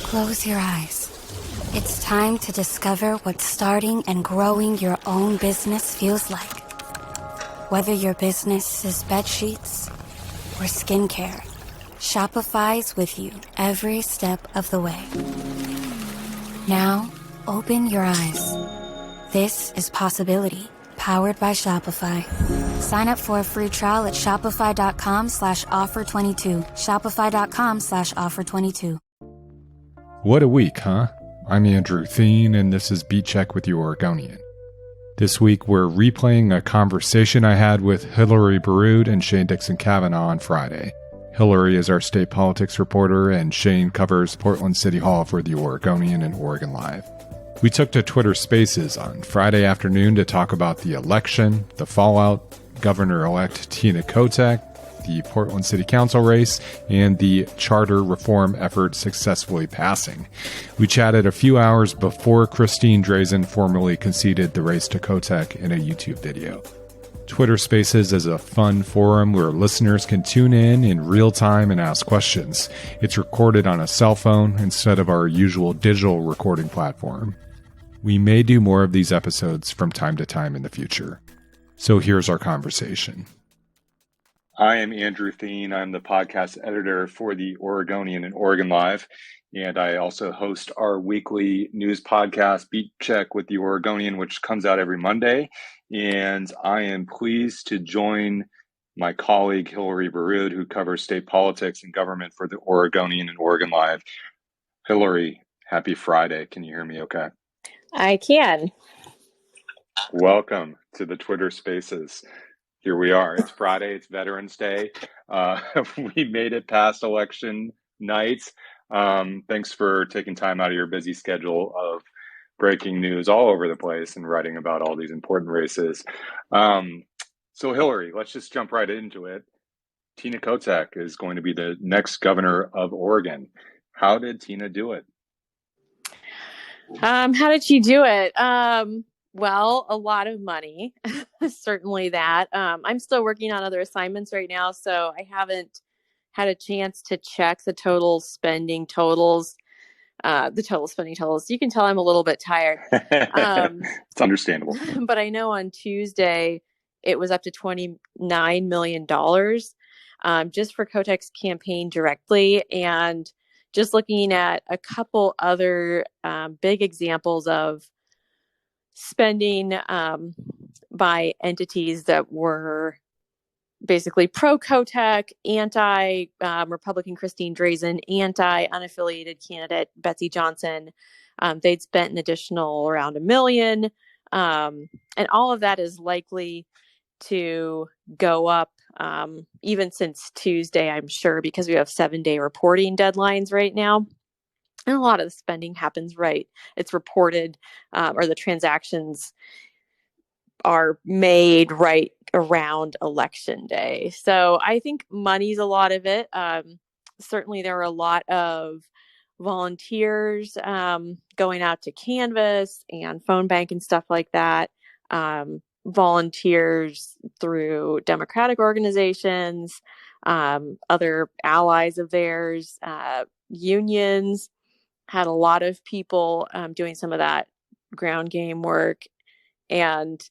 Close your eyes. It's time to discover what starting and growing your own business feels like. Whether your business is bedsheets or skincare, Shopify's with you every step of the way. Now, open your eyes. This is Possibility, powered by Shopify. Sign up for a free trial at shopify.com/offer22. Shopify.com/offer22. What a week, huh? I'm Andrew Theen, and this is Beat Check with You Oregonian. This week, we're replaying a conversation I had with Hillary Borrud and Shane Dixon Kavanugh on Friday. Hillary is our state politics reporter, and Shane covers Portland City Hall for The Oregonian and Oregon Live. We took to Twitter Spaces on Friday afternoon to talk about the election, the fallout, Governor-elect Tina Kotek, the Portland City Council race, and the charter reform effort successfully passing. We chatted a few hours before Christine Drazen formally conceded the race to Kotek in a YouTube video. Twitter Spaces is a fun forum where listeners can tune in real time and ask questions. It's recorded on a cell phone instead of our usual digital recording platform. We may do more of these episodes from time to time in the future. So here's our conversation. I am Andrew Theen. I'm the podcast editor for The Oregonian and Oregon Live, and I also host our weekly news podcast, Beat Check with The Oregonian, which comes out every Monday. And I am pleased to join my colleague, Hillary Borrud, who covers state politics and government for The Oregonian and Oregon Live. Hillary, happy Friday. Can you hear me okay? I can. Welcome to the Twitter Spaces. Here we are. It's Friday. It's Veterans Day. We made it past election night. Thanks for taking time out of your busy schedule of breaking news all over the place and writing about all these important races. So Hillary, let's just jump right into it. Tina Kotek is going to be the next governor of Oregon. How did Tina do it? How did she do it? Well, a lot of money, certainly that. I'm still working on other assignments right now, so I haven't had a chance to check the total spending totals. You can tell I'm a little bit tired. It's understandable. But I know on Tuesday, it was up to $29 million just for Kotek's campaign directly. And just looking at a couple other big examples of spending by entities that were basically pro-Kotek, anti-Republican Christine Drazen, anti-unaffiliated candidate Betsy Johnson. They'd spent an additional around $1 million. And all of that is likely to go up even since Tuesday, I'm sure, because we have 7-day reporting deadlines right now. And a lot of the spending happens it's reported or the transactions are made right around election day. So I think money's a lot of it. Certainly there are a lot of volunteers going out to canvass and phone bank and stuff like that. Volunteers through Democratic organizations, other allies of theirs, unions. Had a lot of people doing some of that ground game work. And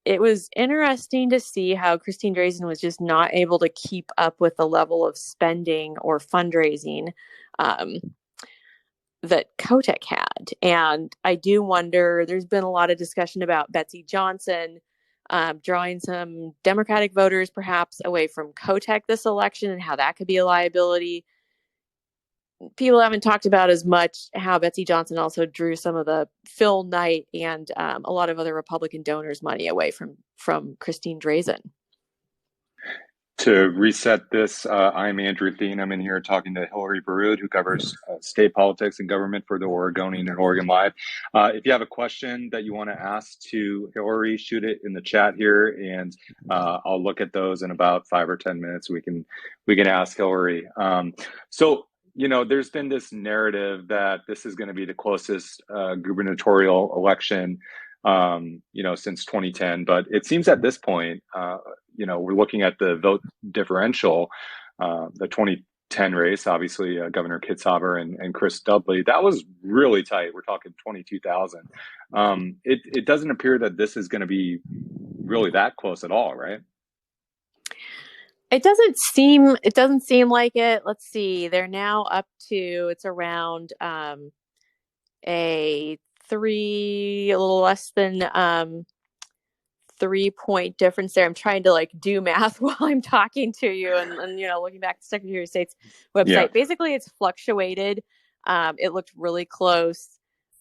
it was interesting to see how Christine Drazen was just not able to keep up with the level of spending or fundraising that Kotek had. And I do wonder, there's been a lot of discussion about Betsy Johnson drawing some Democratic voters perhaps away from Kotek this election and how that could be a liability. People haven't talked about as much how Betsy Johnson also drew some of the Phil Knight and a lot of other Republican donors' money away from Christine Drazen. To reset this, I'm Andrew Theen. I'm in here talking to Hillary Borrud, who covers state politics and government for the Oregonian and Oregon Live. If you have a question that you want to ask to Hillary, shoot it in the chat here, and I'll look at those in about 5 or 10 minutes. We can ask Hillary. So there's been this narrative that this is going to be the closest gubernatorial election, since 2010. But it seems at this point, we're looking at the vote differential, the 10 race, obviously Governor Kitzhaber and Chris Dudley. That was really tight. We're talking 22,000. It doesn't appear that this is going to be really that close at all, right? It doesn't seem like it. Let's see. They're now up to, it's around a little less than 3-point difference there. I'm trying to like do math while I'm talking to you and looking back at the Secretary of State's website. Yeah. Basically, it's fluctuated. It looked really close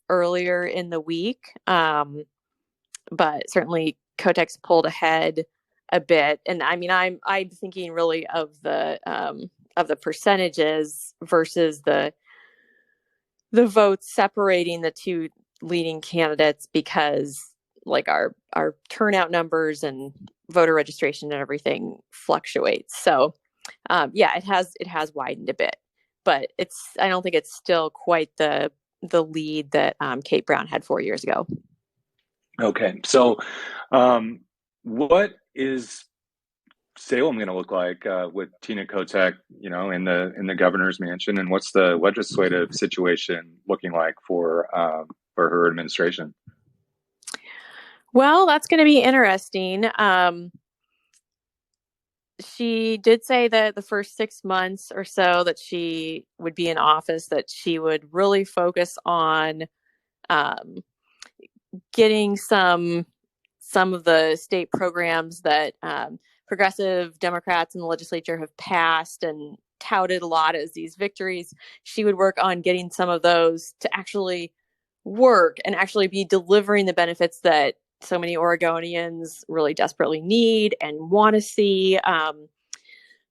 earlier in the week, but certainly Kotek's pulled ahead a bit. And I mean, I'm thinking really of the percentages versus the votes separating the two leading candidates, because like our turnout numbers and voter registration and everything fluctuates. So it has widened a bit, but I don't think it's still quite the lead that Kate Brown had 4 years ago. Okay, so what is Salem going to look like with Tina Kotek, in the governor's mansion, and what's the legislative situation looking like for her administration? Well, that's going to be interesting. She did say that the first 6 months or so that she would be in office, that she would really focus on getting some of the state programs that progressive Democrats in the legislature have passed and touted a lot as these victories. She would work on getting some of those to actually work and actually be delivering the benefits that so many Oregonians really desperately need and want to see,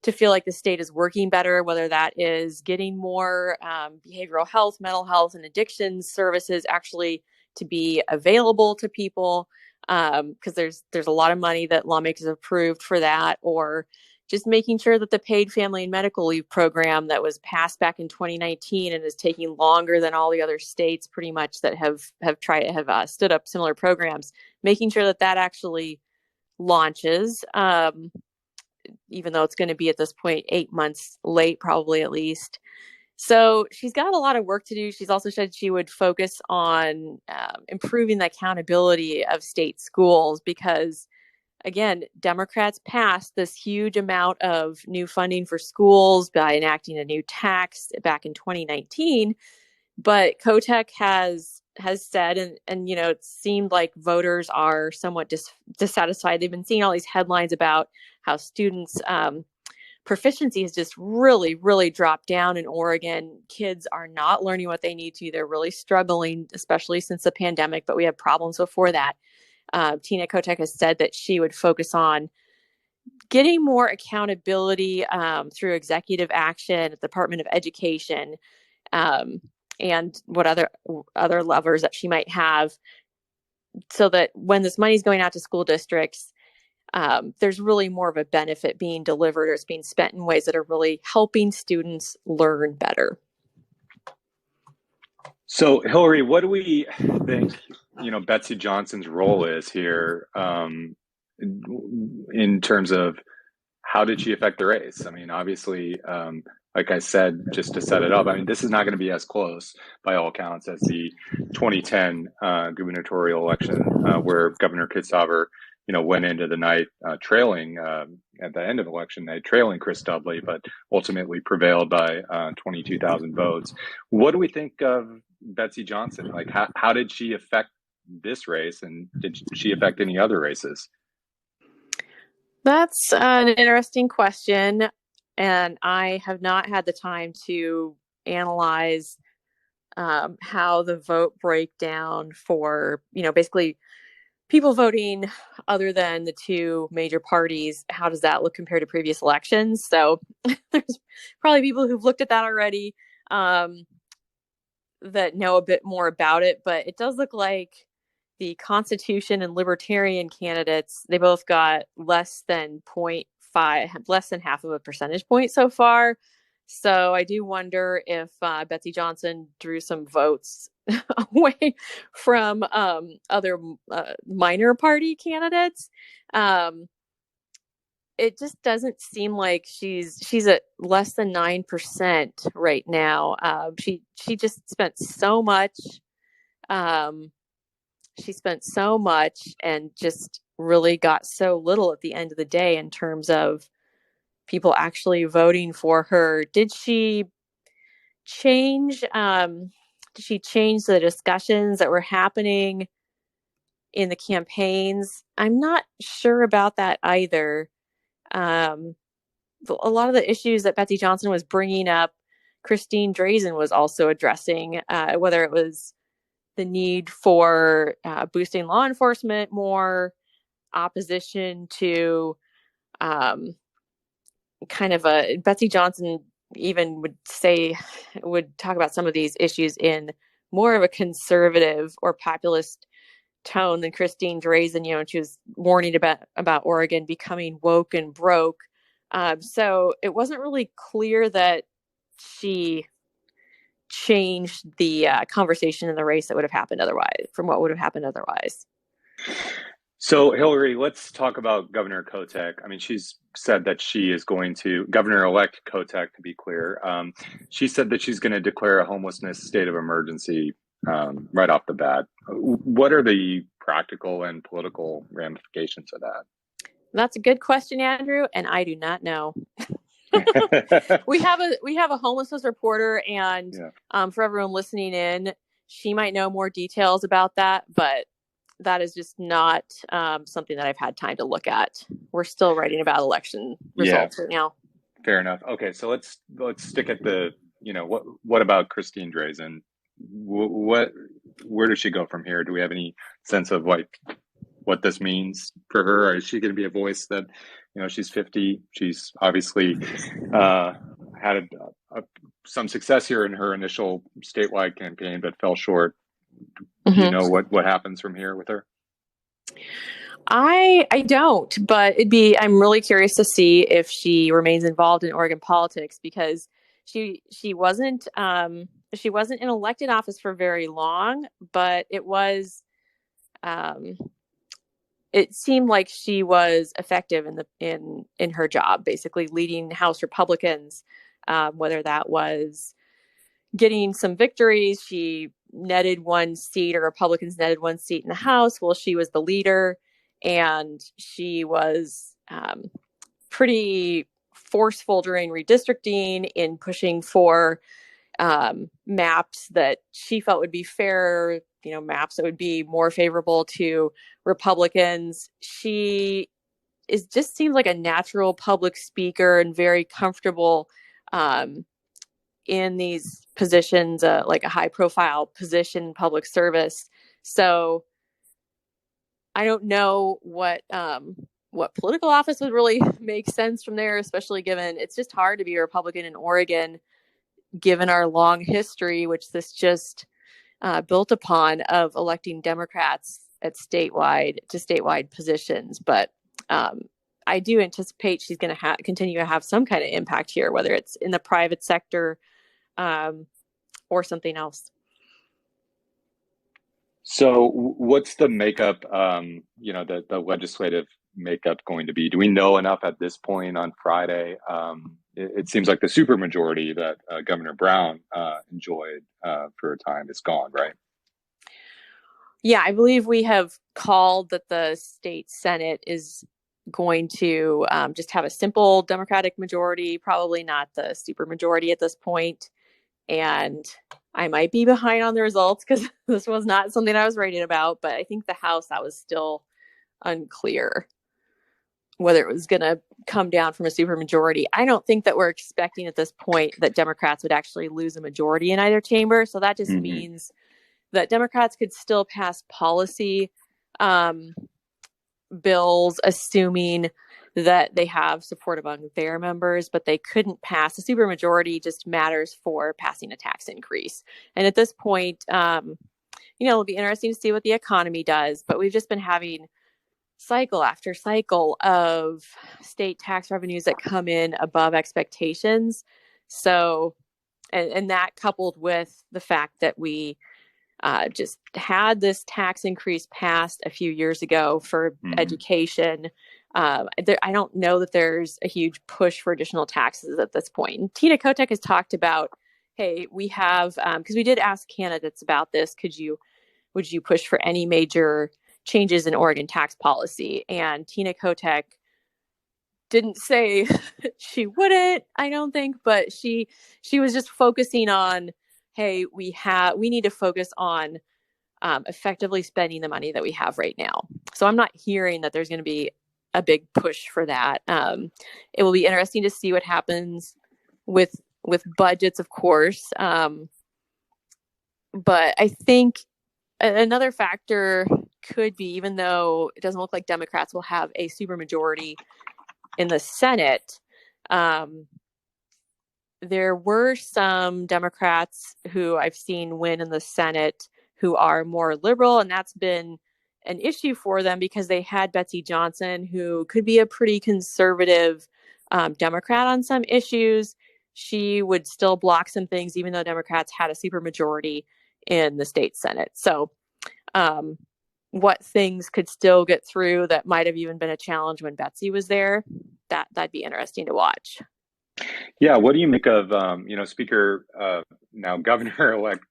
to feel like the state is working better, whether that is getting more behavioral health, mental health, and addiction services actually to be available to people, because there's a lot of money that lawmakers have approved for that, or just making sure that the paid family and medical leave program that was passed back in 2019 and is taking longer than all the other states pretty much that have stood up similar programs, making sure that actually launches, even though it's going to be at this point 8 months late, probably at least. So she's got a lot of work to do. She's also said she would focus on improving the accountability of state schools, because, again, Democrats passed this huge amount of new funding for schools by enacting a new tax back in 2019. But Kotek has said, and it seemed like voters are somewhat dissatisfied. They've been seeing all these headlines about how students' proficiency has just really, really dropped down in Oregon. Kids are not learning what they need to. They're really struggling, especially since the pandemic, but we have problems before that. Tina Kotek has said that she would focus on getting more accountability through executive action at the Department of Education, and what other levers that she might have, so that when this money is going out to school districts, there's really more of a benefit being delivered, or it's being spent in ways that are really helping students learn better. So, Hillary, what do we think, Betsy Johnson's role is here, in terms of how did she affect the race? I mean, obviously, like I said, just to set it up, I mean, this is not going to be as close by all accounts as the 2010 gubernatorial election, where Governor Kitzhaber, went into the night trailing, at the end of election night, trailing Chris Dudley, but ultimately prevailed by 22,000 votes. What do we think of Betsy Johnson? Like, how did she affect this race, and did she affect any other races? That's an interesting question, and I have not had the time to analyze how the vote breakdown for, basically people voting other than the two major parties, how does that look compared to previous elections? So there's probably people who've looked at that already, that know a bit more about it, but it does look like the Constitution and Libertarian candidates, they both got less than half of a percentage point so far. So I do wonder if Betsy Johnson drew some votes away from other minor party candidates. it just doesn't seem like she's at less than 9% right now. She just spent so much. Um, she spent so much and just really got so little at the end of the day in terms of people actually voting for her. Did she change? Did she change the discussions that were happening in the campaigns? I'm not sure about that either. Um, a lot of the issues that Betsy Johnson was bringing up, Christine Drazen was also addressing, whether it was the need for boosting law enforcement more, opposition to um, kind of a Betsy Johnson even would talk about some of these issues in more of a conservative or populist tone than Christine Drazen. She was warning about Oregon becoming woke and broke. So it wasn't really clear that she changed the conversation in the race that would have happened otherwise, from what would have happened otherwise. So, Hillary, let's talk about Governor Kotek. I mean, she's said that she is going to, Governor-elect Kotek, to be clear, she said that she's going to declare a homelessness state of emergency right off the bat. What are the practical and political ramifications of that? That's a good question, Andrew, and I do not know. we have a homelessness reporter, and for everyone listening in, she might know more details about that, but that is just not something that I've had time to look at. We're still writing about election results right now. Fair enough. Okay, so let's stick at the what about Christine Drazen? Where does she go from here? Do we have any sense of what this means for her? Or is she going to be a voice that, she's 50. She's obviously had some success here in her initial statewide campaign, but fell short. Do you know what happens from here with her? I don't, but I'm really curious to see if she remains involved in Oregon politics, because she wasn't in elected office for very long, but it seemed like she was effective in her job, basically leading House Republicans, whether that was getting some victories. She netted one seat, or Republicans netted one seat in the House. Well, she was the leader, and she was pretty forceful during redistricting in pushing for maps that she felt would be fair, maps that would be more favorable to Republicans. She just seems like a natural public speaker and very comfortable in these positions, like a high profile position in public service. So I don't know what political office would really make sense from there, especially given it's just hard to be a Republican in Oregon, given our long history, which this just built upon, of electing Democrats at statewide positions. But I do anticipate she's going to continue to have some kind of impact here, whether it's in the private sector or something else. So what's the makeup, the legislative makeup going to be? Do we know enough at this point on Friday? It seems like the supermajority that Governor Brown enjoyed for a time is gone, right? Yeah, I believe we have called that the state Senate is going to just have a simple Democratic majority, probably not the supermajority at this point. And I might be behind on the results because this was not something I was writing about, but I think the House, that was still unclear whether it was going to come down from a supermajority. I don't think that we're expecting at this point that Democrats would actually lose a majority in either chamber. So that just means that Democrats could still pass policy bills, assuming that they have support among their members, but they couldn't pass. A supermajority just matters for passing a tax increase. And at this point, it'll be interesting to see what the economy does, but we've just been having cycle after cycle of state tax revenues that come in above expectations. So, and that coupled with the fact that we just had this tax increase passed a few years ago for education, I don't know that there's a huge push for additional taxes at this point. And Tina Kotek has talked about, hey, we have, because we did ask candidates about this, would you push for any major changes in Oregon tax policy? And Tina Kotek didn't say she wouldn't, I don't think, but she was just focusing on, hey, we need to focus on effectively spending the money that we have right now. So I'm not hearing that there's going to be a big push for that. It will be interesting to see what happens with budgets, of course. But I think another factor could be, even though it doesn't look like Democrats will have a supermajority in the Senate, there were some Democrats who I've seen win in the Senate who are more liberal, and that's been an issue for them because they had Betsy Johnson, who could be a pretty conservative Democrat on some issues. She would still block some things, even though Democrats had a supermajority in the state Senate. So what things could still get through that might have even been a challenge when Betsy was there, that'd be interesting to watch. Yeah, what do you make of, Speaker, now Governor-elect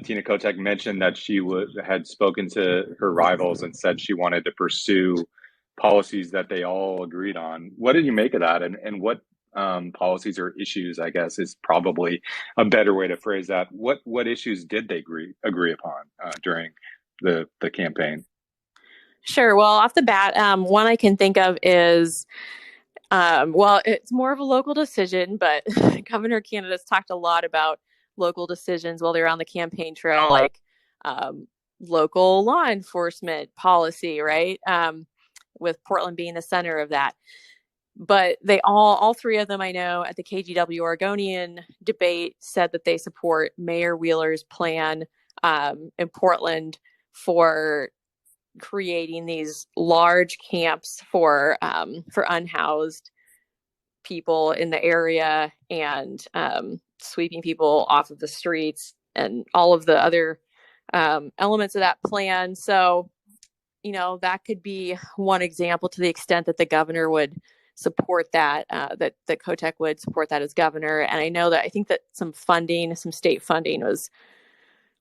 Tina Kotek mentioned that she had spoken to her rivals and said she wanted to pursue policies that they all agreed on. What did you make of that? And what policies or issues, I guess, is probably a better way to phrase that. What issues did they agree upon during the campaign? Sure. Well, off the bat, one I can think of is, it's more of a local decision, but governor candidates talked a lot about local decisions while they were on the campaign trail, like local law enforcement policy, right? With Portland being the center of that. But they all three of them, I know, at the KGW Oregonian debate said that they support Mayor Wheeler's plan in Portland for creating these large camps for unhoused people in the area and sweeping people off of the streets and all of the other elements of that plan. So, that could be one example, to the extent that the governor would support that, that Kotek would support that as governor. And I think that some state funding was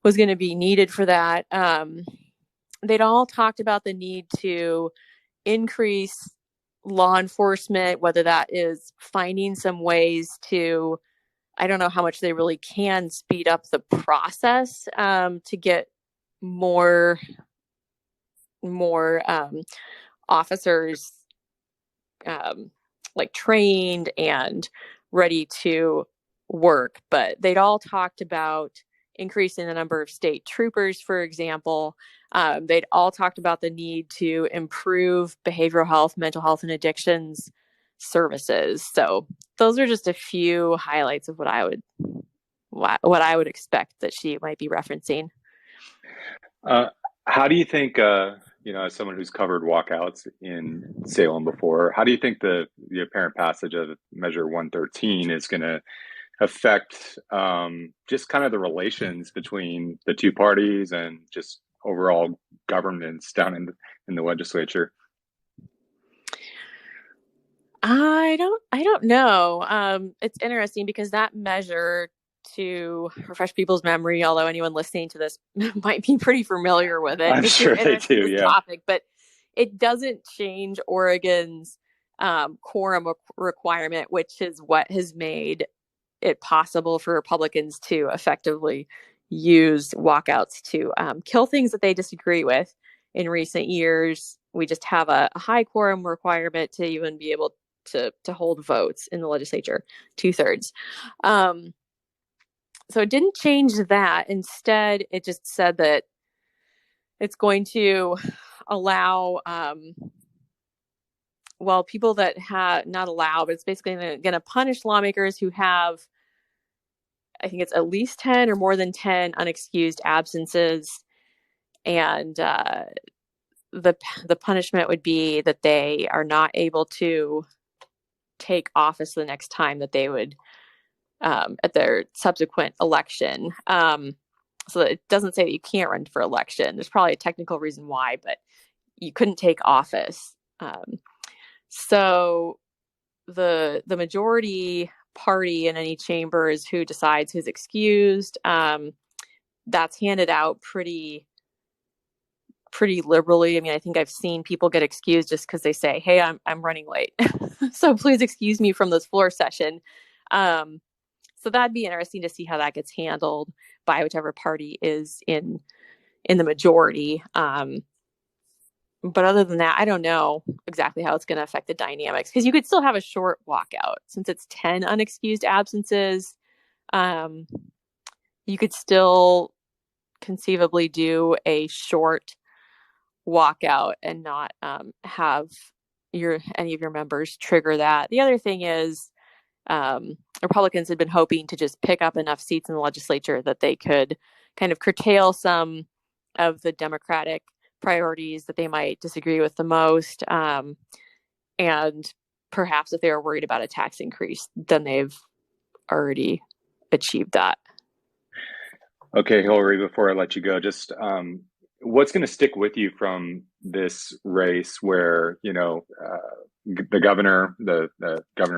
going to be needed for that. They'd all talked about the need to increase law enforcement, whether that is finding some ways to, I don't know how much they really can speed up the process to get more officers like trained and ready to work. But they'd all talked about increasing the number of state troopers, for example. They'd all talked about the need to improve behavioral health, mental health, and addictions services. So those are just a few highlights of what I would expect that she might be referencing. How do you think, as someone who's covered walkouts in Salem before, how do you think the apparent passage of Measure 113 is going to affect just kind of the relations between the two parties and just overall governance down in the legislature? I don't know. It's interesting because that measure, to refresh people's memory, although anyone listening to this might be pretty familiar with it. I'm sure they do, yeah. Topic, but it doesn't change Oregon's quorum requirement, which is what has made it possible for Republicans to effectively use walkouts to kill things that they disagree with. In recent years, we just have a high quorum requirement to even be able to hold votes in the legislature, 2/3. So it didn't change that. Instead, it just said that it's going to allow, people that not allow, but it's basically going to punish lawmakers who have, I think it's at least 10 or more than 10 unexcused absences. And the punishment would be that they are not able to take office the next time that they would at their subsequent election. So it doesn't say that you can't run for election. There's probably a technical reason why, but you couldn't take office So the majority party in any chamber is who decides who's excused. That's handed out pretty liberally. I mean, I think I've seen people get excused just because they say, "Hey, I'm running late, so please excuse me from this floor session." So that'd be interesting to see how that gets handled by whichever party is in the majority. But other than that, I don't know exactly how it's going to affect the dynamics, because you could still have a short walkout since it's 10 unexcused absences. You could still conceivably do a short walkout and not have any of your members trigger that. The other thing is, Republicans had been hoping to just pick up enough seats in the legislature that they could kind of curtail some of the Democratic priorities that they might disagree with the most. And perhaps if they were worried about a tax increase, then they've already achieved that. Okay, Hillary, before I let you go, just what's going to stick with you from this race where, the governor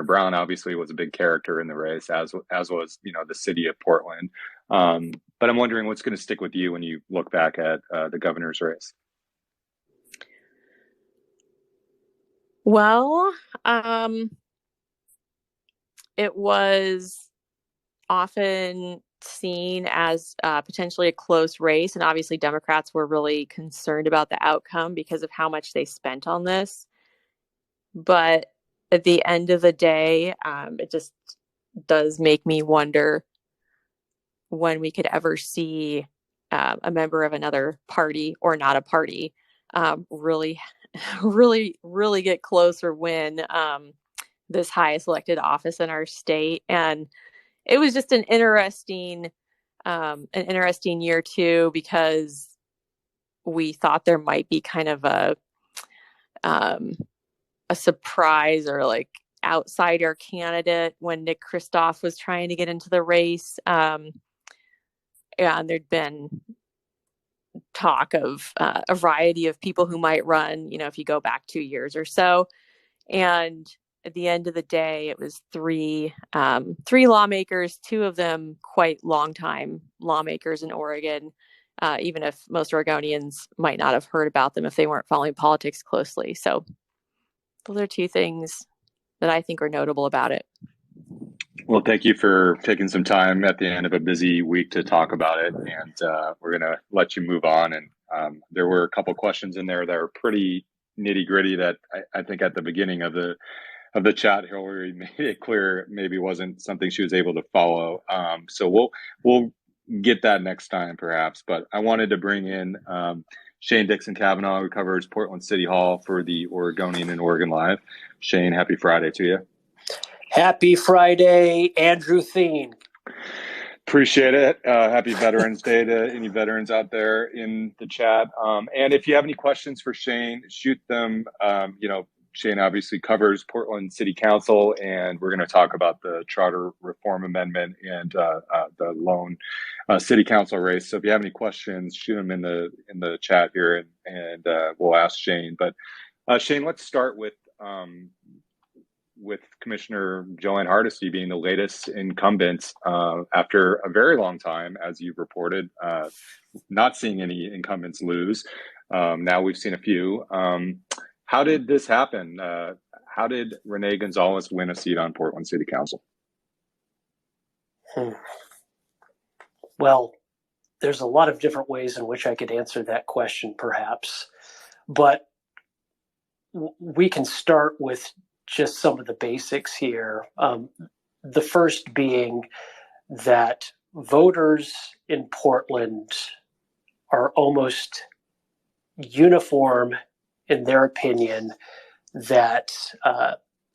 Brown obviously was a big character in the race, as was, the city of Portland. But I'm wondering what's going to stick with you when you look back at the governor's race. Well, it was often seen as potentially a close race, and obviously Democrats were really concerned about the outcome because of how much they spent on this. But at the end of the day, it just does make me wonder when we could ever see a member of another party or not a party really get close or win this highest elected office in our state. And it was just an interesting year too, because we thought there might be kind of a surprise or like outsider candidate when Nick Kristof was trying to get into the race. And there'd been talk of a variety of people who might run, if you go back 2 years or so. And at the end of the day, it was three lawmakers, two of them quite longtime lawmakers in Oregon, even if most Oregonians might not have heard about them if they weren't following politics closely. So those are two things that I think are notable about it. Well, thank you for taking some time at the end of a busy week to talk about it. And we're going to let you move on. And there were a couple questions in there that are pretty nitty gritty that I think at the beginning of the chat, Hillary made it clear maybe wasn't something she was able to follow. So we'll get that next time perhaps. But I wanted to bring in Shane Dixon Kavanugh, who covers Portland City Hall for the Oregonian and Oregon Live. Shane, happy Friday to you. Happy Friday, Andrew Thien. Appreciate it. Happy Veterans Day to any veterans out there in the chat. And if you have any questions for Shane, shoot them. Shane obviously covers Portland City Council, and we're going to talk about the Charter Reform Amendment and the lone City Council race. So if you have any questions, shoot them in the chat here, and we'll ask Shane. But Shane, let's start with Commissioner Joanne Hardesty being the latest incumbent after a very long time, as you've reported, not seeing any incumbents lose. Now we've seen a few. How did this happen? How did Renee Gonzalez win a seat on Portland City Council? Well, there's a lot of different ways in which I could answer that question, perhaps. But we can start with just some of the basics here. The first being that voters in Portland are almost uniform in their opinion that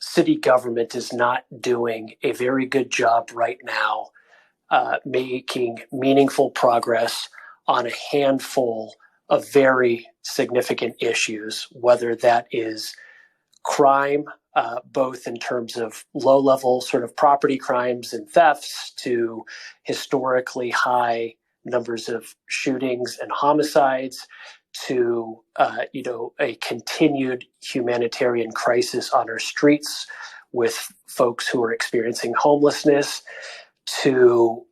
city government is not doing a very good job right now making meaningful progress on a handful of very significant issues, whether that is crime, both in terms of low-level sort of property crimes and thefts to historically high numbers of shootings and homicides, to, a continued humanitarian crisis on our streets with folks who are experiencing homelessness, to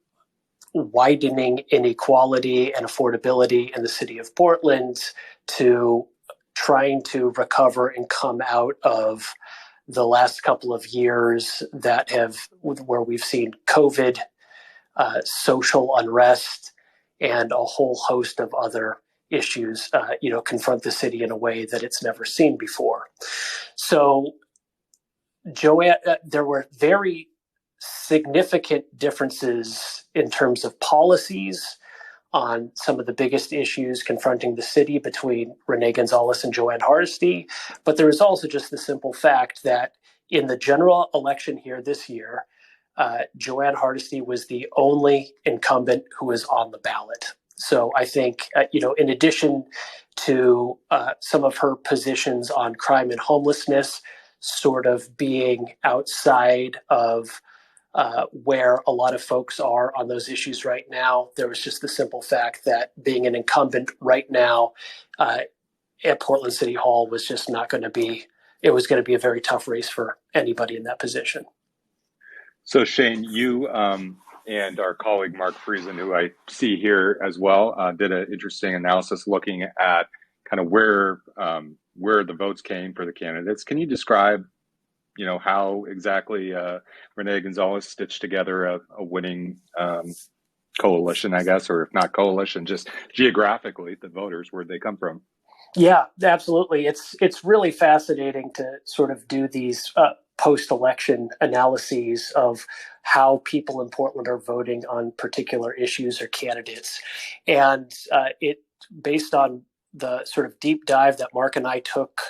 widening inequality and affordability in the city of Portland, to trying to recover and come out of the last couple of years where we've seen COVID, social unrest, and a whole host of other issues, confront the city in a way that it's never seen before. So, Joanne, there were very significant differences in terms of policies on some of the biggest issues confronting the city between Renee Gonzalez and Joanne Hardesty. But there is also just the simple fact that in the general election here this year, Joanne Hardesty was the only incumbent who was on the ballot. So I think, in addition to some of her positions on crime and homelessness sort of being outside of where a lot of folks are on those issues right now, there was just the simple fact that being an incumbent right now at Portland City Hall was just not going to be, it was going to be a very tough race for anybody in that position. So Shane, you and our colleague Mark Friesen, who I see here as well, did an interesting analysis looking at kind of where the votes came for the candidates. Can you describe, how exactly Renee Gonzalez stitched together a winning coalition, I guess, or if not coalition, just geographically, the voters, where'd they come from? Yeah, absolutely. It's really fascinating to sort of do these post-election analyses of how people in Portland are voting on particular issues or candidates. And based on the sort of deep dive that Mark and I took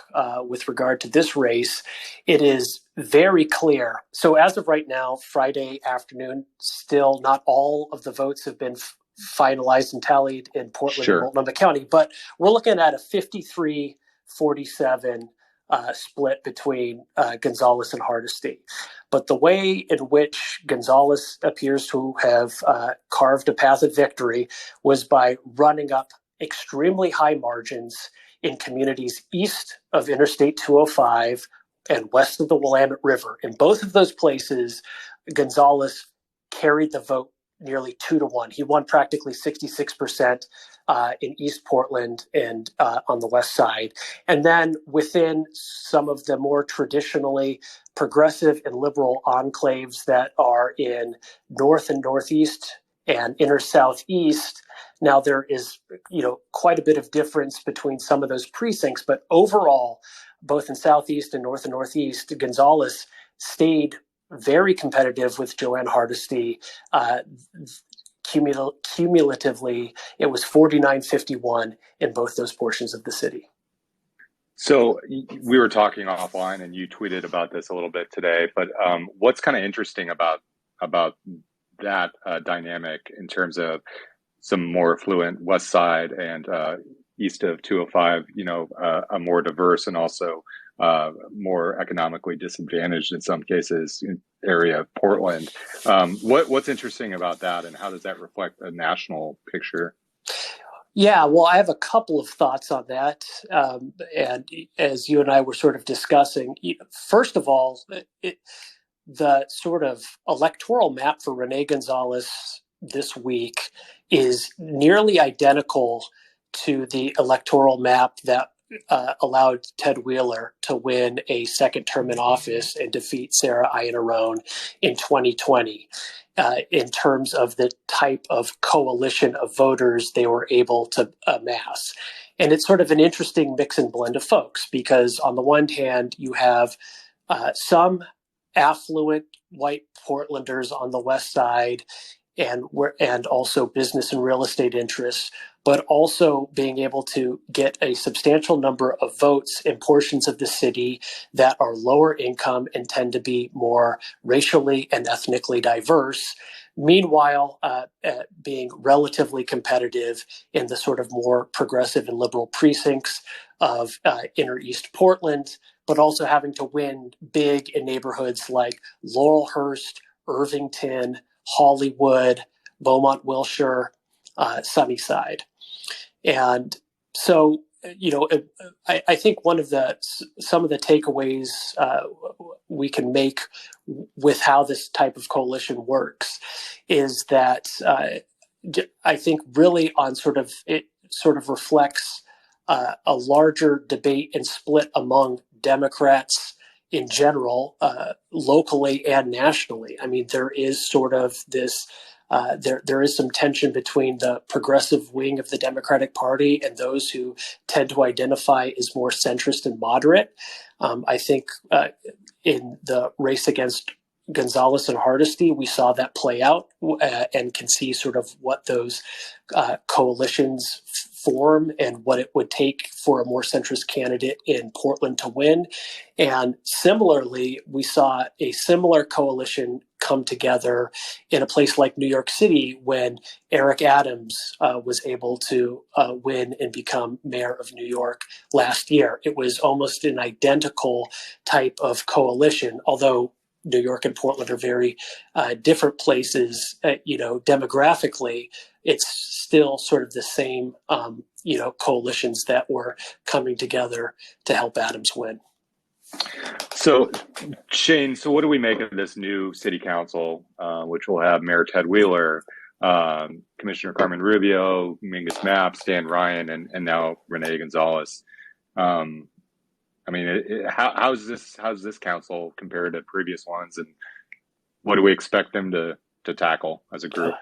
with regard to this race, it is very clear. So as of right now, Friday afternoon, still not all of the votes have been finalized and tallied in Portland and Multnomah County, but we're looking at a 53-47 split between Gonzalez and Hardesty. But the way in which Gonzalez appears to have carved a path of victory was by running up extremely high margins in communities east of Interstate 205 and west of the Willamette River. In both of those places, Gonzalez carried the vote nearly 2-1. He won practically 66% in East Portland and on the west side. And then within some of the more traditionally progressive and liberal enclaves that are in north and northeast and inner southeast, now there is, quite a bit of difference between some of those precincts, but overall, both in southeast and northeast, Gonzalez stayed very competitive with Joanne Hardesty. Cumulatively, it was 49-51 in both those portions of the city. So we were talking offline, and you tweeted about this a little bit today. But what's kind of interesting about that dynamic in terms of some more affluent west side and east of 205, a more diverse and also more economically disadvantaged in some cases area of Portland. What's interesting about that, and how does that reflect a national picture? Yeah, well, I have a couple of thoughts on that. And as you and I were sort of discussing, first of all, the sort of electoral map for Renee Gonzalez this week is nearly identical to the electoral map that allowed Ted Wheeler to win a second term in office and defeat Sarah Iannarone in 2020 in terms of the type of coalition of voters they were able to amass. And it's sort of an interesting mix and blend of folks, because on the one hand, you have some affluent white Portlanders on the west side and also business and real estate interests, but also being able to get a substantial number of votes in portions of the city that are lower income and tend to be more racially and ethnically diverse. Meanwhile, being relatively competitive in the sort of more progressive and liberal precincts of inner East Portland, but also having to win big in neighborhoods like Laurelhurst, Irvington, Hollywood, Beaumont, Wilshire, Sunnyside. And So, I think some of the takeaways we can make with how this type of coalition works is that I think really on it sort of reflects a larger debate and split among Democrats in general, locally and nationally. I mean, there is sort of this. There is some tension between the progressive wing of the Democratic Party and those who tend to identify as more centrist and moderate. I think in the race against Gonzalez and Hardesty, we saw that play out and can see sort of what those coalitions form and what it would take for a more centrist candidate in Portland to win. And similarly, we saw a similar coalition come together in a place like New York City when Eric Adams was able to win and become mayor of New York last year. It was almost an identical type of coalition, although New York and Portland are very different places, demographically. It's still sort of the same, coalitions that were coming together to help Adams win. So, Shane, what do we make of this new city council, which will have Mayor Ted Wheeler, Commissioner Carmen Rubio, Mingus Mapps, Dan Ryan, and now Renee Gonzalez? How's this council compared to previous ones, and what do we expect them to tackle as a group?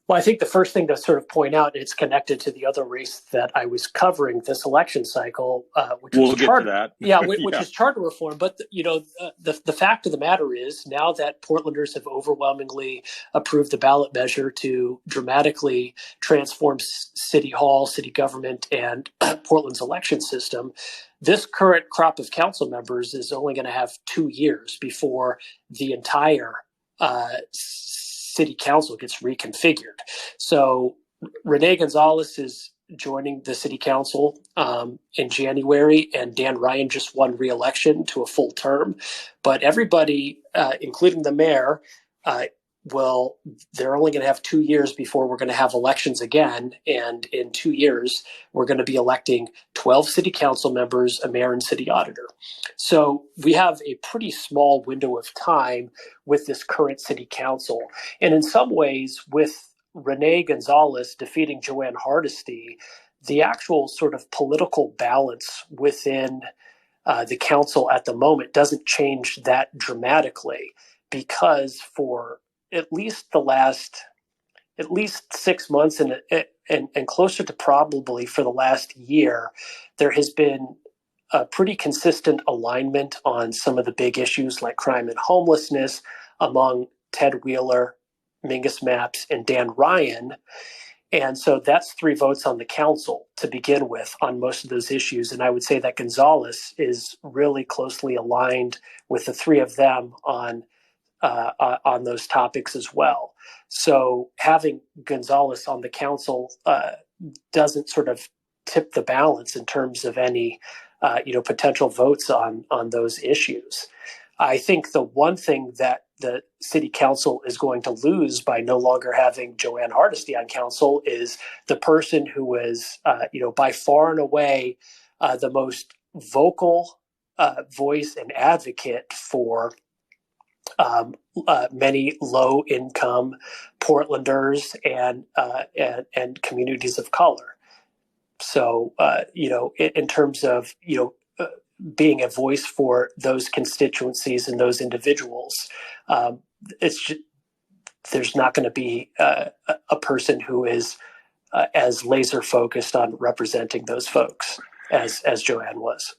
Well, I think the first thing to sort of point out, it's connected to the other race that I was covering this election cycle, which we'll get to that. which is charter reform. But the fact of the matter is, now that Portlanders have overwhelmingly approved the ballot measure to dramatically transform city hall, city government, and Portland's election system, this current crop of council members is only going to have 2 years before the entire city council gets reconfigured. So Renee Gonzalez is joining the city council in January, and Dan Ryan just won re-election to a full term. But everybody, including the mayor, they're only going to have 2 years before we're going to have elections again. And in 2 years, we're going to be electing 12 city council members, a mayor, and city auditor. So we have a pretty small window of time with this current city council. And in some ways, with Renee Gonzalez defeating Joanne Hardesty, the actual sort of political balance within the council at the moment doesn't change that dramatically, because for at least 6 months and closer to probably for the last year, there has been a pretty consistent alignment on some of the big issues like crime and homelessness among Ted Wheeler, Mingus Mapps, and Dan Ryan. And so that's 3 votes on the council to begin with on most of those issues. And I would say that Gonzalez is really closely aligned with the 3 of them on those topics as well. So having Gonzalez on the council doesn't sort of tip the balance in terms of any potential votes on those issues. I think the one thing that the city council is going to lose by no longer having Joanne Hardesty on council is the person who is, by far and away the most vocal voice and advocate for many low-income Portlanders and communities of color. So, in terms of being a voice for those constituencies and those individuals, there's not going to be a person who is as laser focused on representing those folks as Joanne was.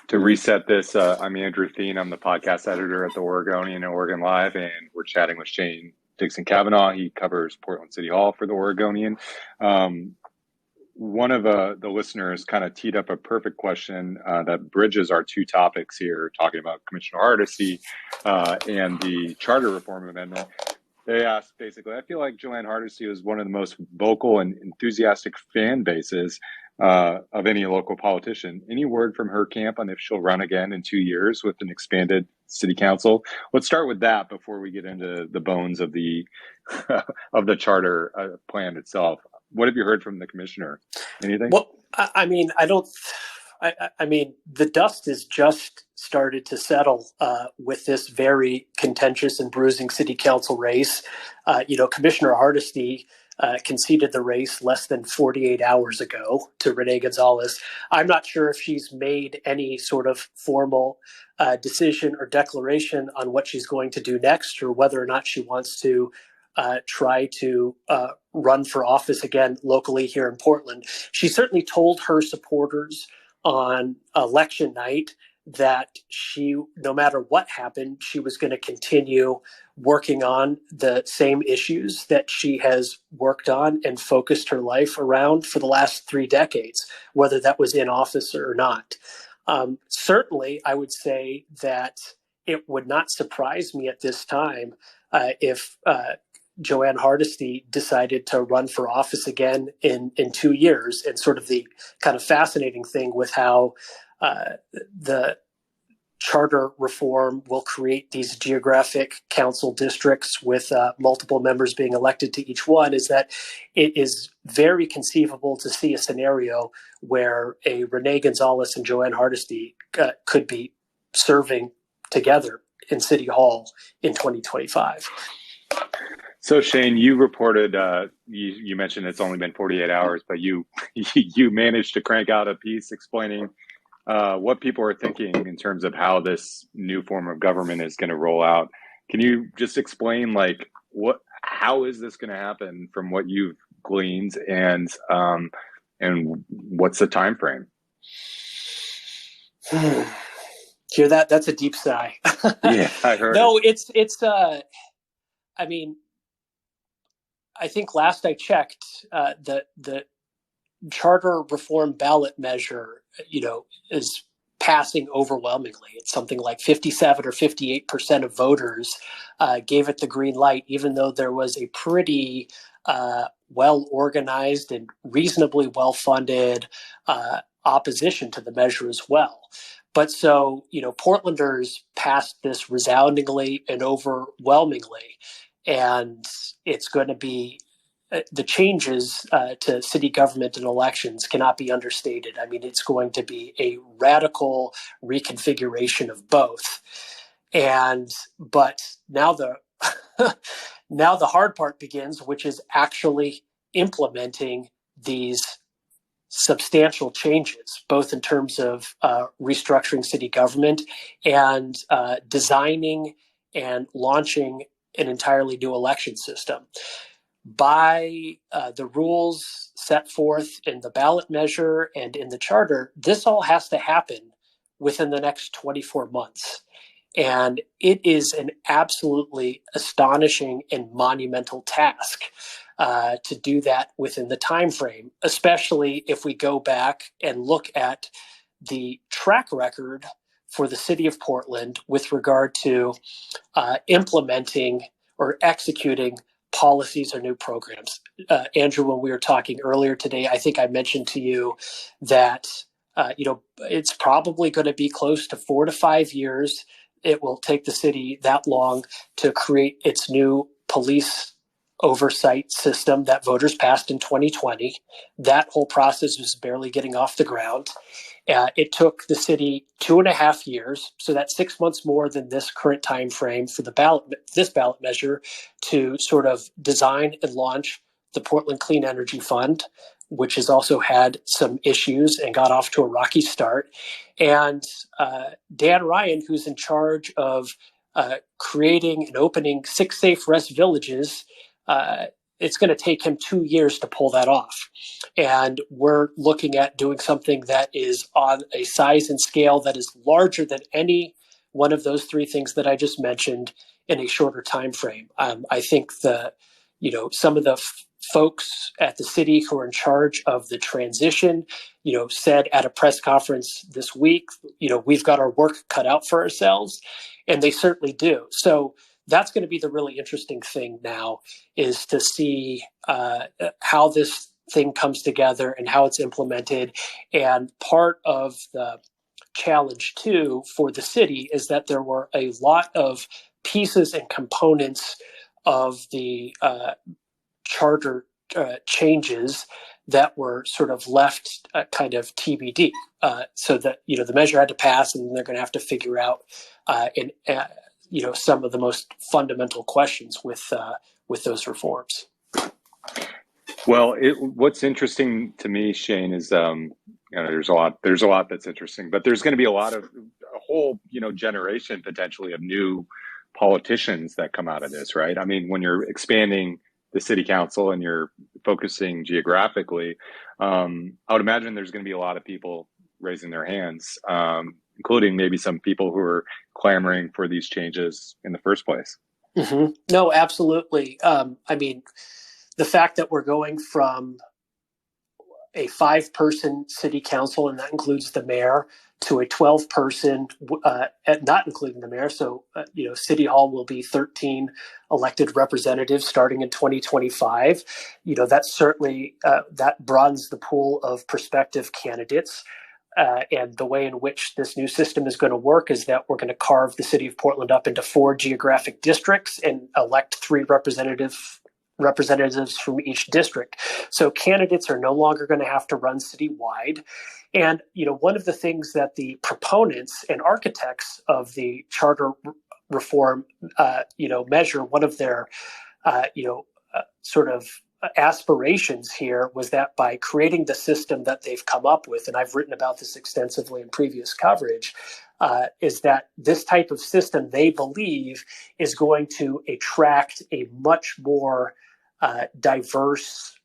To reset this, I'm Andrew Thien. I'm the podcast editor at the Oregonian and Oregon Live, and we're chatting with Shane Dixon Kavanugh. He covers Portland City Hall for the Oregonian. One of the listeners kind of teed up a perfect question that bridges our 2 topics here, talking about Commissioner Hardesty and the charter reform amendment. They asked, basically, I feel like Joanne Hardesty was one of the most vocal and enthusiastic fan bases of any local politician. Any word from her camp on if she'll run again in 2 years with an expanded city council? Let's start with that before we get into the bones of the of the charter plan itself. what have you heard from the commissioner? Anything? Well, I mean, I don't. I mean, the dust has just started to settle with this very contentious and bruising city council race. Commissioner Hardesty conceded the race less than 48 hours ago to Renee Gonzalez. I'm not sure if she's made any sort of formal decision or declaration on what she's going to do next, or whether or not she wants to try to run for office again locally here in Portland. She certainly told her supporters on election night that she, no matter what happened, she was going to continue working on the same issues that she has worked on and focused her life around for the last 3 decades, whether that was in office or not. Certainly, I would say that it would not surprise me at this time if Joanne Hardesty decided to run for office again in 2 years. And sort of the kind of fascinating thing with how the charter reform will create these geographic council districts with multiple members being elected to each one is that it is very conceivable to see a scenario where a Renee Gonzalez and Joanne Hardesty could be serving together in City Hall in 2025. So Shane, you reported, you mentioned it's only been 48 hours, but you managed to crank out a piece explaining what people are thinking in terms of how this new form of government is going to roll out. Can you just explain, how is this going to happen from what you've gleaned, and what's the time frame? Hear that? That's a deep sigh. Yeah, I heard. No, it's. I mean, I think last I checked, the charter reform ballot measure, is passing overwhelmingly. It's something like 57 or 58% of voters gave it the green light, even though there was a pretty well organized and reasonably well funded opposition to the measure as well. But so, Portlanders passed this resoundingly and overwhelmingly. And it's going to be the changes to city government and elections cannot be understated. I mean, it's going to be a radical reconfiguration of both. But now the now the hard part begins, which is actually implementing these substantial changes, both in terms of restructuring city government and designing and launching an entirely new election system. By the rules set forth in the ballot measure and in the charter, this all has to happen within the next 24 months. And it is an absolutely astonishing and monumental task to do that within the time frame, especially if we go back and look at the track record for the city of Portland with regard to implementing or executing policies or new programs. Andrew, when we were talking earlier today, I think I mentioned to you that it's probably going to be close to 4 to 5 years. It will take the city that long to create its new police oversight system that voters passed in 2020. That whole process was barely getting off the ground. It took the city 2.5 years, so that's 6 months more than this current time frame for this ballot measure to sort of design and launch the Portland Clean Energy Fund, which has also had some issues and got off to a rocky start. And Dan Ryan, who's in charge of creating and opening 6 safe rest villages, it's going to take him 2 years to pull that off. And we're looking at doing something that is on a size and scale that is larger than any one of those 3 things that I just mentioned in a shorter time frame. I think some of the folks at the city who are in charge of the transition, said at a press conference this week, we've got our work cut out for ourselves, and they certainly do. So that's going to be the really interesting thing now, is to see how this thing comes together and how it's implemented. And part of the challenge too for the city is that there were a lot of pieces and components of the charter changes that were sort of left kind of TBD. So that the measure had to pass, and they're going to have to figure out some of the most fundamental questions with those reforms. Well, what's interesting to me, Shane, is there's a lot that's interesting, but there's going to be a whole generation potentially of new politicians that come out of this, right? I mean, when you're expanding the city council and you're focusing geographically, I would imagine there's going to be a lot of people raising their hands, including maybe some people who are clamoring for these changes in the first place. Mm-hmm. No, absolutely. I mean, the fact that we're going from a 5-person city council, and that includes the mayor, to a 12-person, not including the mayor. So, City Hall will be 13 elected representatives starting in 2025. That's certainly, that broadens the pool of prospective candidates. And the way in which this new system is going to work is that we're going to carve the city of Portland up into 4 geographic districts and elect 3 representatives from each district. So candidates are no longer going to have to run citywide. And, one of the things that the proponents and architects of the charter reform, measure, one of their, sort of aspirations here was that by creating the system that they've come up with, and I've written about this extensively in previous coverage, is that this type of system, they believe, is going to attract a much more diverse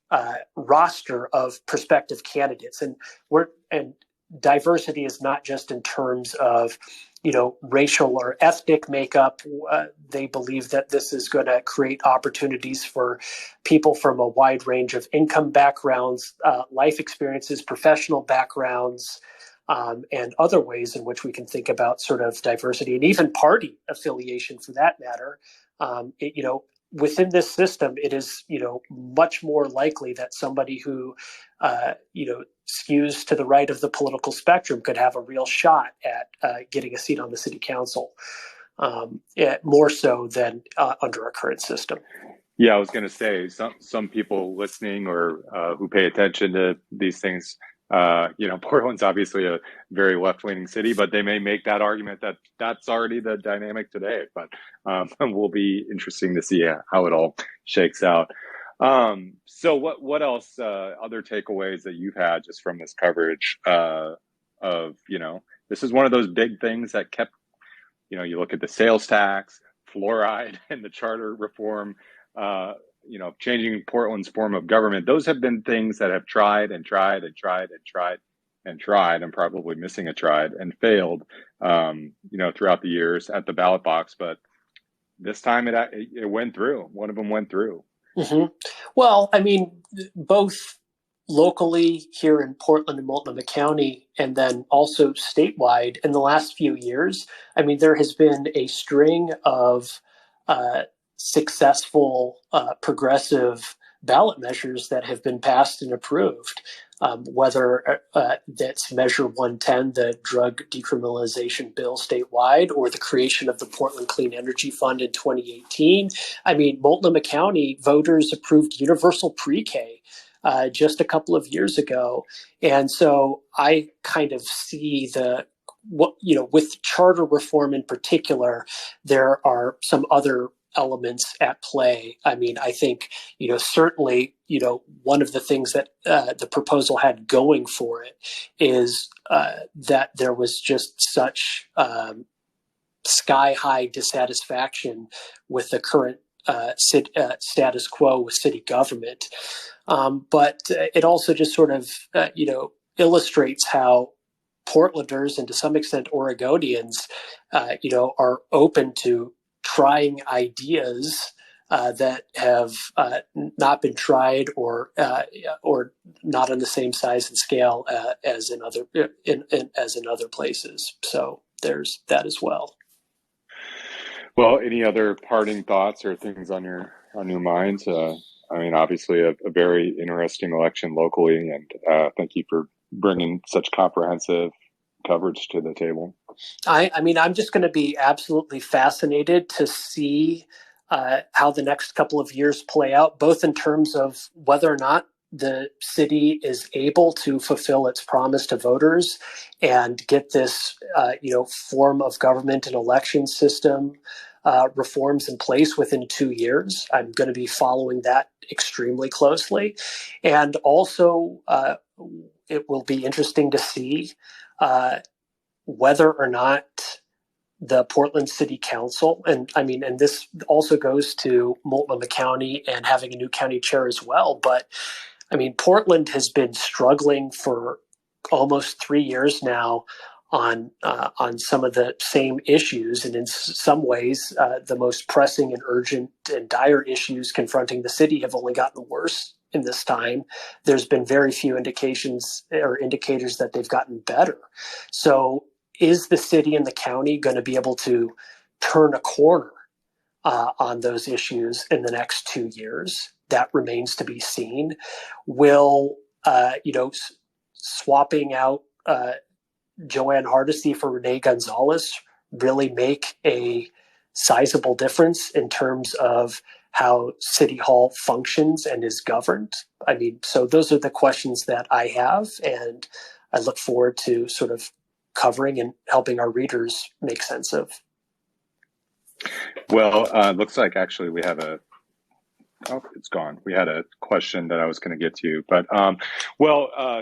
roster of prospective candidates. And diversity is not just in terms of racial or ethnic makeup. They believe that this is going to create opportunities for people from a wide range of income backgrounds, life experiences, professional backgrounds, and other ways in which we can think about sort of diversity, and even party affiliation for that matter. Within this system, it is, much more likely that somebody who, skews to the right of the political spectrum could have a real shot at getting a seat on the city council, more so than under our current system. Yeah, I was going to say some people listening or who pay attention to these things, Portland's obviously a very left-leaning city, but they may make that argument that that's already the dynamic today. But will be interesting to see how it all shakes out. So what else, other takeaways that you've had just from this coverage of, this is one of those big things that kept, you look at the sales tax, fluoride, and the charter reform, changing Portland's form of government. Those have been things that have tried and tried and tried and tried and tried, and probably missing a tried and failed, throughout the years at the ballot box. But this time it went through. One of them went through. Mm-hmm. Well, I mean, both locally here in Portland and Multnomah County, and then also statewide in the last few years, I mean, there has been a string of successful progressive ballot measures that have been passed and approved, whether that's Measure 110, the drug decriminalization bill statewide, or the creation of the Portland Clean Energy Fund in 2018. I mean, Multnomah County voters approved universal pre-K just a couple of years ago. And so I kind of see with charter reform in particular, there are some other elements at play. I mean, I think, certainly, one of the things that the proposal had going for it is that there was just such sky high dissatisfaction with the current status quo with city government. But it also just sort of, illustrates how Portlanders and to some extent Oregonians, are open to trying ideas that have not been tried or not on the same size and scale as in other places. So there's that as well. Well, any other parting thoughts or things on your minds? I mean, obviously a very interesting election locally, and thank you for bringing such comprehensive coverage to the table. I mean, I'm just going to be absolutely fascinated to see how the next couple of years play out, both in terms of whether or not the city is able to fulfill its promise to voters and get this, form of government and election system reforms in place within 2 years. I'm going to be following that extremely closely. And also, it will be interesting to see whether or not the Portland City Council, and this also goes to Multnomah County and having a new county chair as well. But Portland has been struggling for almost 3 years now on some of the same issues, and in some ways, the most pressing and urgent and dire issues confronting the city have only gotten worse in this time. There's been very few indications or indicators that they've gotten better. So, is the city and the county going to be able to turn a corner on those issues in the next 2 years? That remains to be seen. Will swapping out Joanne Hardesty for Renee Gonzalez really make a sizable difference in terms of how City Hall functions and is governed? So those are the questions that I have, and I look forward to sort of covering and helping our readers make sense of. Well, looks like actually we have it's gone. We had a question that I was going to get to, but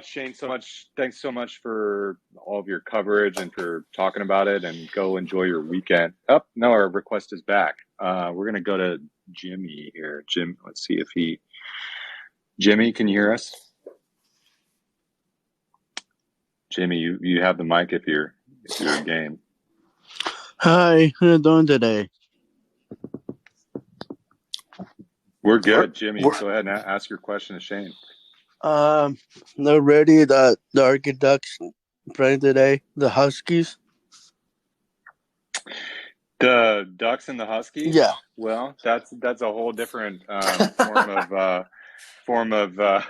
Shane, thanks so much for all of your coverage and for talking about it, and go enjoy your weekend. No, our request is back. We're going to go to Jimmy here. Jim, let's see if Jimmy, can you hear us? Jimmy, you have the mic if you're game. Hi, how you doing today? We're good, Jimmy. Go ahead and ask your question to Shane. Already the Archducks playing today, the Huskies. The Ducks and the Huskies? Yeah. Well, that's a whole different form of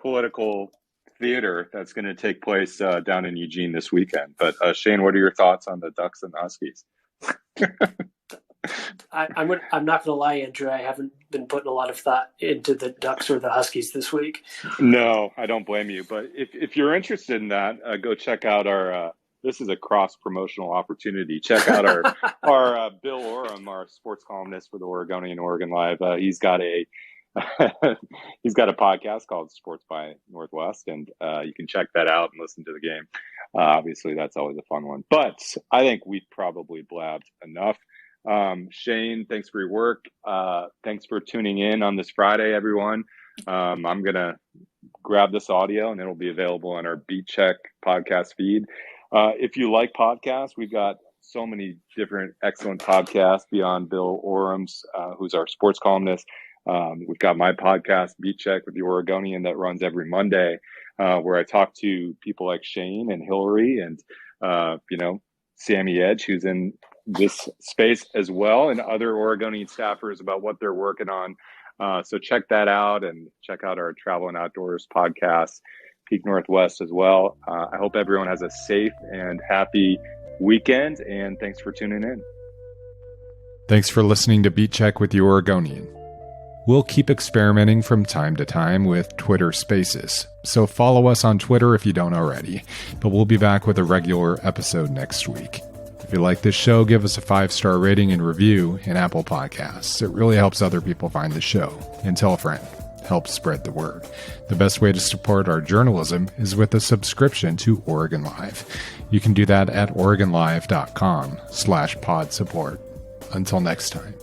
political theater that's going to take place down in Eugene this weekend. But Shane, what are your thoughts on the Ducks and the Huskies? I'm not going to lie, Andrew. I haven't been putting a lot of thought into the Ducks or the Huskies this week. No, I don't blame you. But if you're interested in that, go check out our. This is a cross-promotional opportunity. Check out our Bill Oram, our sports columnist for the Oregonian Oregon Live. He's got a podcast called Sports by Northwest, and you can check that out and listen to the game. Obviously, that's always a fun one. But I think we've probably blabbed enough. Shane, thanks for your work. Thanks for tuning in on this Friday, everyone. I'm going to grab this audio, and it'll be available on our Beat Check podcast feed. If you like podcasts, we've got so many different excellent podcasts beyond Bill Oram's, who's our sports columnist. We've got my podcast, Beat Check with the Oregonian, that runs every Monday, where I talk to people like Shane and Hillary and, Sammy Edge, who's in this space as well, and other Oregonian staffers about what they're working on. So check that out, and check out our Travel and Outdoors podcast, Peak Northwest, as well. I hope everyone has a safe and happy weekend, and thanks for tuning in. Thanks for listening to Beat Check with the Oregonian. We'll keep experimenting from time to time with Twitter Spaces, so follow us on Twitter if you don't already, but we'll be back with a regular episode next week. If you like this show, give us a 5-star rating and review in Apple Podcasts. It really helps other people find the show. And tell a friend. Help spread the word. The best way to support our journalism is with a subscription to Oregon Live. You can do that at OregonLive.com/pod support. Until next time.